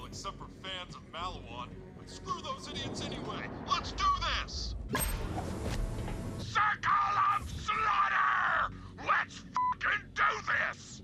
Except for fans of Malawan. But screw those idiots anyway. Let's do this! Circle of Slaughter! Let's fucking do this!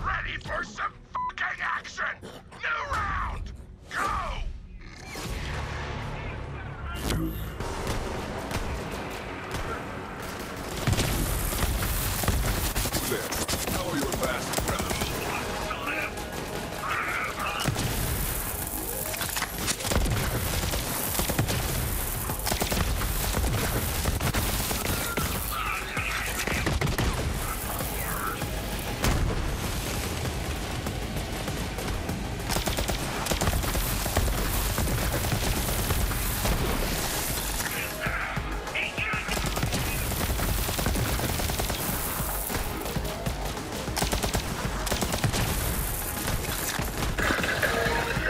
Ready for some fucking action! New round! Go! How are you fast?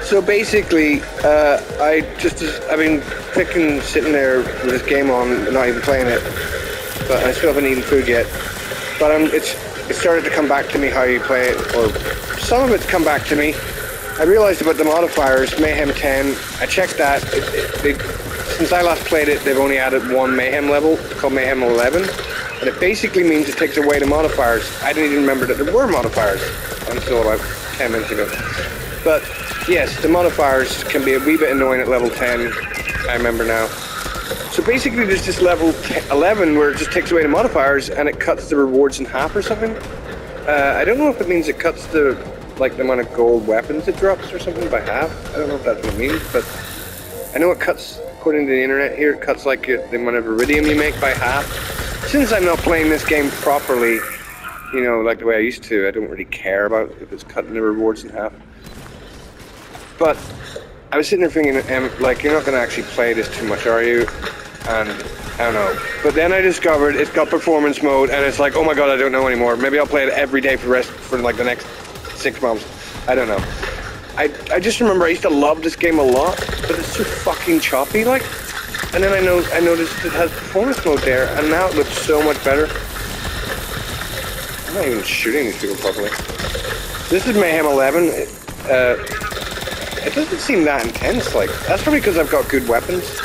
So basically, I've been sitting there with this game on, not even playing it, but I still haven't eaten food yet. But it started to come back to me how you play it, or some of it's come back to me. I realized about the modifiers, Mayhem 10, I checked that. Since I last played it, they've only added one Mayhem level, called Mayhem 11, and it basically means it takes away the modifiers. I didn't even remember that there were modifiers until about 10 minutes ago. But yes, the modifiers can be a wee bit annoying at level 10, I remember now. So basically there's this level 11 where it just takes away the modifiers and it cuts the rewards in half or something. I don't know if it means it cuts the amount of gold weapons it drops or something by half. I don't know if that's what it means, but I know it cuts, according to the internet here, it cuts like the amount of iridium you make by half. Since I'm not playing this game properly, you know, like the way I used to, I don't really care about if it's cutting the rewards in half. But I was sitting there thinking, like, you're not going to actually play this too much, are you? And I don't know. But then I discovered it's got performance mode, and it's like, oh my god, I don't know anymore. Maybe I'll play it every day for like the next 6 months. I don't know. I just remember I used to love this game a lot, but it's so fucking choppy, like. And then I noticed it has performance mode there, and now it looks so much better. I'm not even shooting these people properly. This is Mayhem 11. it doesn't seem that intense. Like, that's probably because I've got good weapons.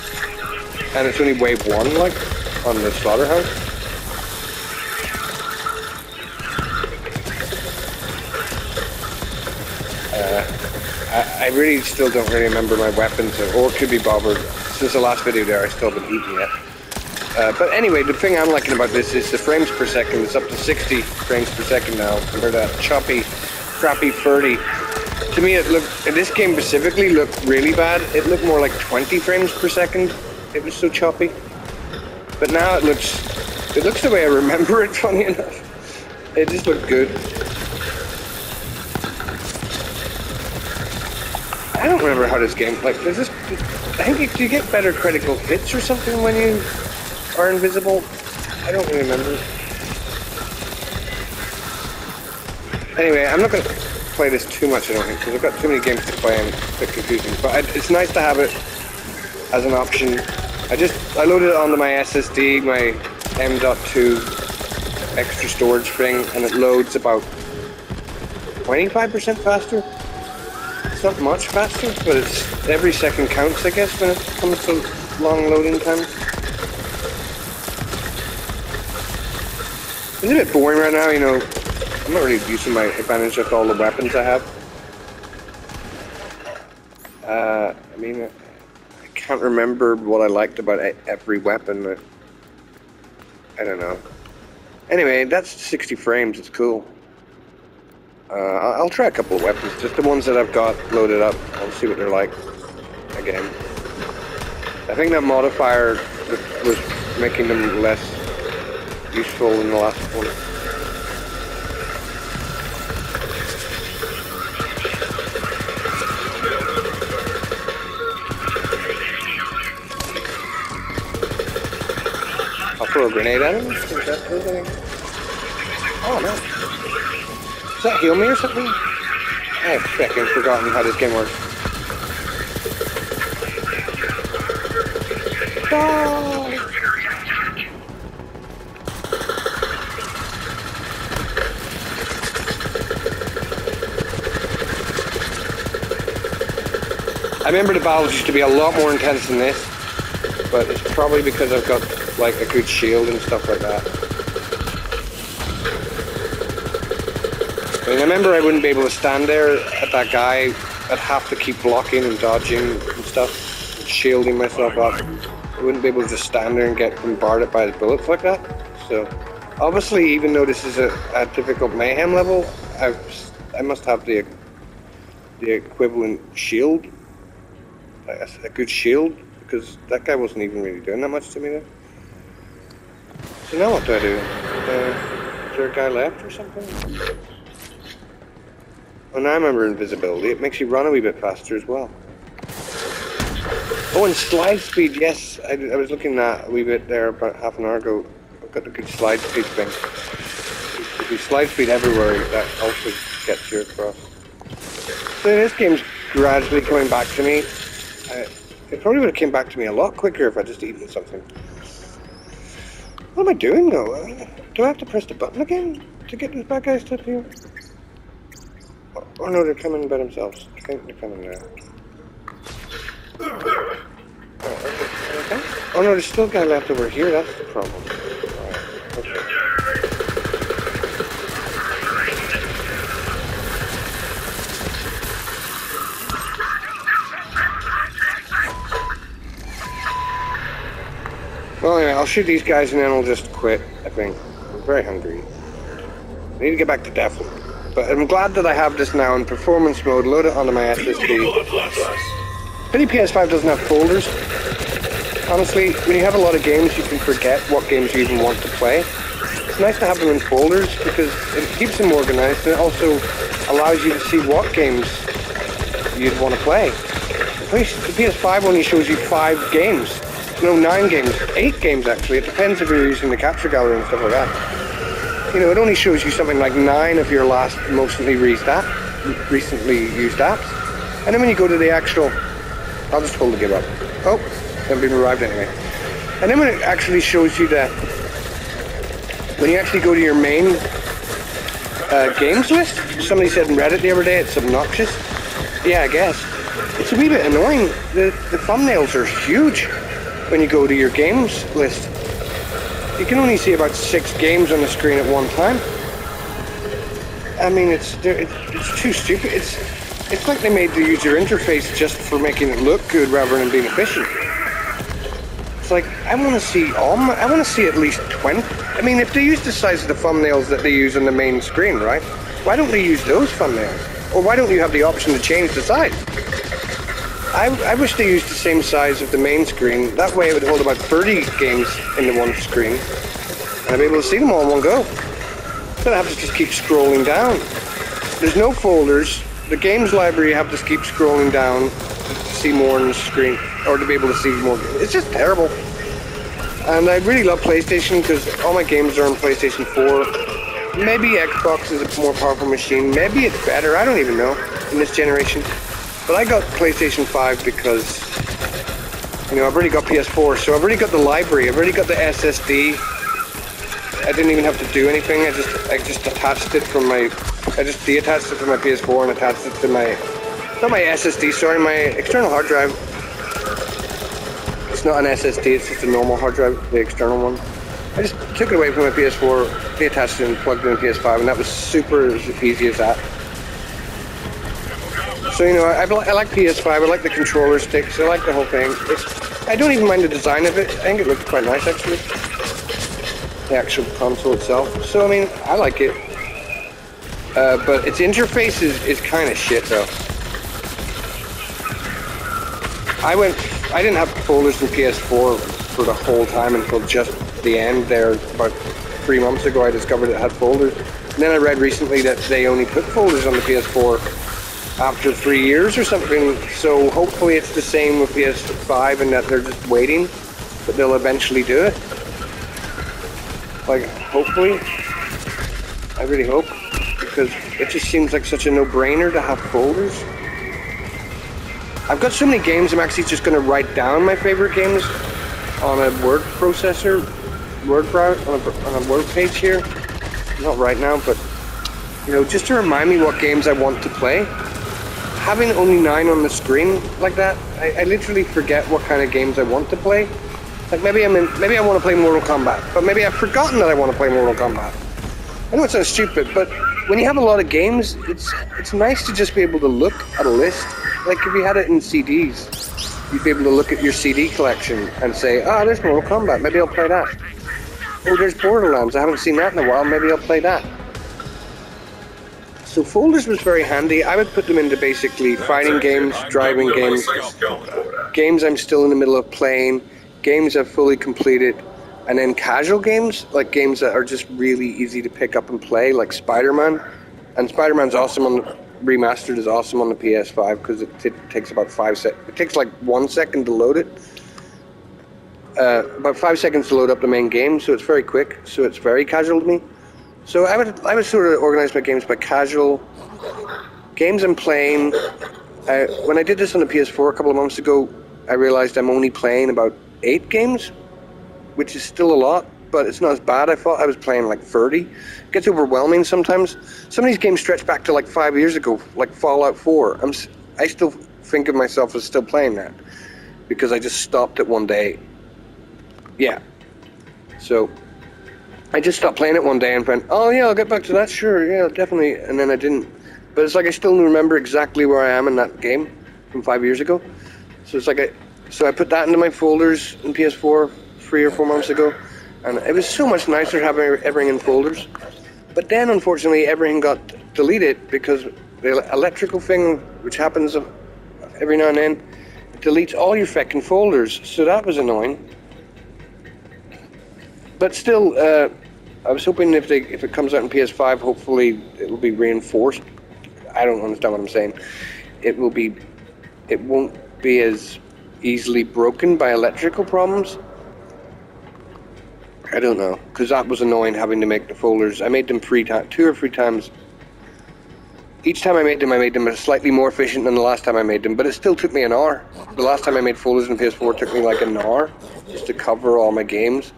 And it's only wave 1, like, on the slaughterhouse. I really still don't really remember my weapons, or could be bothered. Since the last video there, I still haven't eaten yet. But anyway, the thing I'm liking about this is the frames per second. It's up to 60 frames per second now, compared to that choppy, crappy 30. To me, it looked, in this game specifically, looked really bad. It looked more like 20 frames per second. It was so choppy. But now it looks the way I remember it, funny enough. It just looked good. I don't remember how this game, like, does this, I think, do you get better critical hits or something when you are invisible? I don't really remember. Anyway, I'm not going to play this too much, I don't think, because I've got too many games to play and it's a bit confusing. But it's nice to have it as an option. I loaded it onto my SSD, my M.2 extra storage thing, and it loads about 25% faster. It's not much faster, but it's every second counts, I guess, when it comes to long loading times. It's a bit boring right now, you know. I'm not really using my advantage of all the weapons I have. I mean, I can't remember what I liked about every weapon. I don't know. Anyway, that's 60 frames, it's cool. I'll try a couple of weapons, just the ones that I've got loaded up. I'll see what they're like again. I think that modifier was making them less useful in the last one. I'll throw a grenade at him. Is that anything? Oh no. Does that heal me or something? I've fucking forgotten how this game works. Oh! I remember the battles used to be a lot more intense than this, but it's probably because I've got like a good shield and stuff like that. I remember I wouldn't be able to stand there at that guy. I'd have to keep blocking and dodging and stuff, and shielding myself up. I wouldn't be able to just stand there and get bombarded by the bullets like that. So, obviously, even though this is a difficult mayhem level, I must have the equivalent shield, a good shield, because that guy wasn't even really doing that much to me there. So now what do I do? Is there a guy left or something? Oh, now I remember invisibility. It makes you run a wee bit faster as well. Oh, and slide speed, yes. I was looking at a wee bit there about half an hour ago. I've got a good slide speed thing. If you slide speed everywhere, that also gets you across. So this game's gradually coming back to me. It probably would have came back to me a lot quicker if I'd just eaten something. What am I doing though? Do I have to press the button again to get these bad guys to appear? Oh no, they're coming by themselves. I think they're coming now. Oh no, there's still a guy left over here, that's the problem. Right, okay. Well anyway, I'll shoot these guys and then I'll just quit, I think. I'm very hungry. I need to get back to Deathloop. But I'm glad that I have this now in performance mode, load it onto my SSD. Pity PS5 doesn't have folders. Honestly, when you have a lot of games, you can forget what games you even want to play. It's nice to have them in folders because it keeps them organized and it also allows you to see what games you'd want to play. The PS5 only shows you 5 games. No, 9 games. 8 games actually. It depends if you're using the capture gallery and stuff like that. You know, it only shows you something like 9 of your last recently used apps. And then when you go to the actual... I'll just hold the game up. Oh, they've been arrived anyway. And then when it actually shows you that... When you actually go to your main games list, somebody said in Reddit the other day it's obnoxious. Yeah, I guess. it's a wee bit annoying. The thumbnails are huge when you go to your games list. You can only see about 6 games on the screen at one time. I mean, it's too stupid. It's like they made the user interface just for making it look good rather than being efficient. It's like, I want to see at least 20. I mean, if they use the size of the thumbnails that they use on the main screen, right? Why don't they use those thumbnails? Or why don't you have the option to change the size? I wish they used the same size of the main screen. That way it would hold about 30 games in the one screen. And I'd be able to see them all in one go. Then I have to just keep scrolling down. There's no folders. The games library, you have to keep scrolling down to see more on the screen, or to be able to see more. It's just terrible. And I really love PlayStation because all my games are on PlayStation 4. Maybe Xbox is a more powerful machine. Maybe it's better. I don't even know in this generation. But I got PlayStation 5 because, you know, I've already got PS4, so I've already got the library. I've already got the SSD. I didn't even have to do anything. I just attached it from my. I just deattached it from my PS4 and attached it to my. Not my SSD. Sorry, my external hard drive. It's not an SSD. It's just a normal hard drive, the external one. I just took it away from my PS4, deattached it, and plugged it in PS5, and that was super easy as that. So, you know, I like PS5, I like the controller sticks, I like the whole thing. I don't even mind the design of it. I think it looks quite nice, actually. The actual console itself. So, I mean, I like it. But its interface is kind of shit, though. I didn't have folders in PS4 for the whole time until just the end there. About 3 months ago, I discovered it had folders. And then I read recently that they only put folders on the PS4 after 3 years or something, so hopefully it's the same with PS5 and that they're just waiting, but they'll eventually do it. Like, hopefully. I really hope, because it just seems like such a no-brainer to have folders. I've got so many games, I'm actually just going to write down my favorite games on a word processor, on a word page here. Not right now, but, you know, just to remind me what games I want to play. Having only 9 on the screen like that, I literally forget what kind of games I want to play. Like maybe I want to play Mortal Kombat, but maybe I've forgotten that I want to play Mortal Kombat. I know it sounds stupid, but when you have a lot of games, it's nice to just be able to look at a list. Like if you had it in CDs, you'd be able to look at your CD collection and say, ah, there's Mortal Kombat, maybe I'll play that. Oh, there's Borderlands, I haven't seen that in a while, maybe I'll play that. So folders was very handy. I would put them into basically fighting games, driving games, games I'm still in the middle of playing, games I've fully completed, and then casual games, like games that are just really easy to pick up and play, like Spider-Man. And Spider-Man's awesome on the remastered is awesome on the PS5 because it takes about 5 seconds. It takes like 1 second to load it. About 5 seconds to load up the main game, so it's very quick. So it's very casual to me. So I would sort of organize my games by casual games I'm playing. When I did this on the PS4 a couple of months ago, I realized I'm only playing about 8 games, which is still a lot, but it's not as bad. I thought I was playing like 30. It gets overwhelming sometimes. Some of these games stretch back to like 5 years ago, like Fallout 4. I still think of myself as still playing that because I just stopped it one day. Yeah. So I just stopped playing it one day and went, oh yeah, I'll get back to that, sure, yeah, definitely. And then I didn't. But it's like I still remember exactly where I am in that game from 5 years ago. So it's like so I put that into my folders in PS4 3 or 4 months ago. And it was so much nicer having everything in folders. But then, unfortunately, everything got deleted because the electrical thing, which happens every now and then, deletes all your feckin' folders. So that was annoying. But still, I was hoping if it comes out in PS5, hopefully it will be reinforced. I don't understand what I'm saying. It won't be as easily broken by electrical problems. I don't know, because that was annoying having to make the folders. I made them 2 or 3 times. Each time I made them slightly more efficient than the last time I made them, but it still took me an hour. The last time I made folders in PS4 took me like an hour just to cover all my games.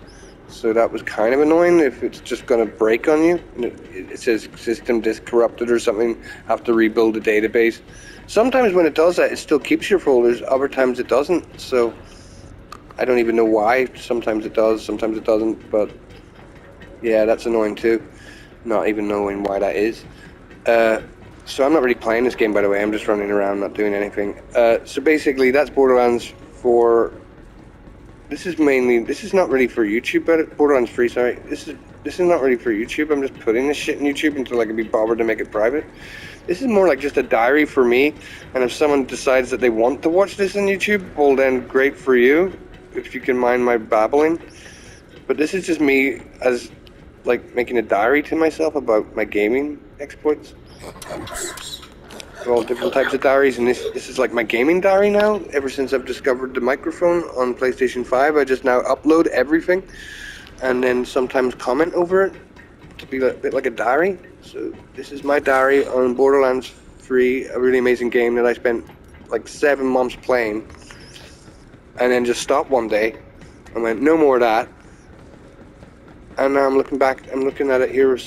So that was kind of annoying if it's just going to break on you. It says system disk corrupted or something, have to rebuild the database. Sometimes when it does that, it still keeps your folders. Other times it doesn't. So I don't even know why. Sometimes it does, sometimes it doesn't. But yeah, that's annoying too. Not even knowing why that is. So I'm not really playing this game, by the way. I'm just running around, not doing anything. So basically, that's Borderlands for. This is not really for YouTube, but Borderlands 3. Sorry, this is not really for YouTube. I'm just putting this shit in YouTube until I can be bothered to make it private. This is more like just a diary for me. And if someone decides that they want to watch this on YouTube, well then, great for you. If you can mind my babbling. But this is just me as like making a diary to myself about my gaming exploits. All different types of diaries, and this is like my gaming diary now. Ever since I've discovered the microphone on PlayStation 5, I just now upload everything and then sometimes comment over it to be a bit like a diary. So this is my diary on Borderlands 3, a really amazing game that I spent like 7 months playing and then just stopped one day and went, no more of that. And now I'm looking back, I'm looking at it here with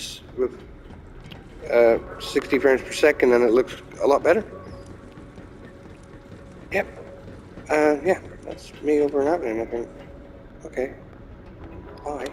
60 frames per second, and it looks a lot better. Yep. Yeah, that's me over and out and I think, okay. Bye.